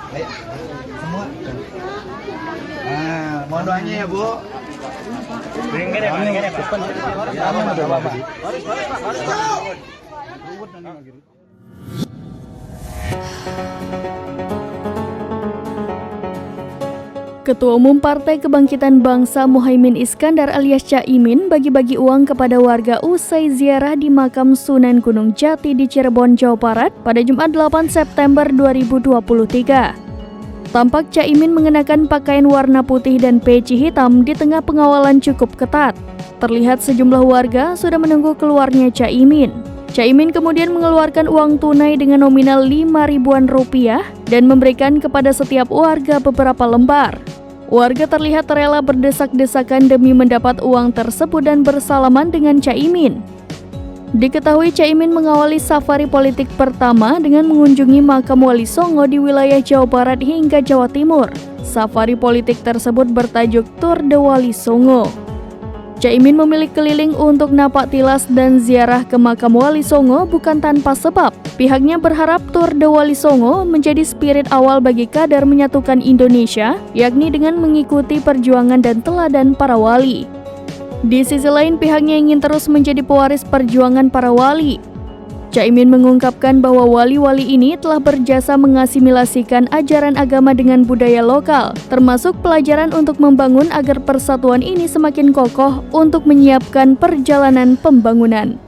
Ayo, semua. Nah, mohon doanya ya Bu. Beringan ya, Pak. Ketua Umum Partai Kebangkitan Bangsa Muhaimin Iskandar alias Caimin bagi-bagi uang kepada warga usai ziarah di makam Sunan Gunung Jati di Cirebon, Jawa Barat pada Jumat 8 September 2023. Tampak Caimin mengenakan pakaian warna putih dan peci hitam di tengah pengawalan cukup ketat. Terlihat sejumlah warga sudah menunggu keluarnya Caimin. Caimin kemudian mengeluarkan uang tunai dengan nominal Rp5.000 dan memberikan kepada setiap warga beberapa lembar. Warga terlihat rela berdesak-desakan demi mendapat uang tersebut dan bersalaman dengan Caimin. Diketahui Caimin mengawali safari politik pertama dengan mengunjungi makam Wali Songo di wilayah Jawa Barat hingga Jawa Timur. Safari politik tersebut bertajuk Tour de Wali Songo. Caimin memilih keliling untuk napak tilas dan ziarah ke makam Wali Songo bukan tanpa sebab. Pihaknya berharap Tour de Wali Songo menjadi spirit awal bagi kader menyatukan Indonesia, yakni dengan mengikuti perjuangan dan teladan para wali. Di sisi lain, pihaknya ingin terus menjadi pewaris perjuangan para wali. Caimin mengungkapkan bahwa wali-wali ini telah berjasa mengasimilasikan ajaran agama dengan budaya lokal, termasuk pelajaran untuk membangun agar persatuan ini semakin kokoh untuk menyiapkan perjalanan pembangunan.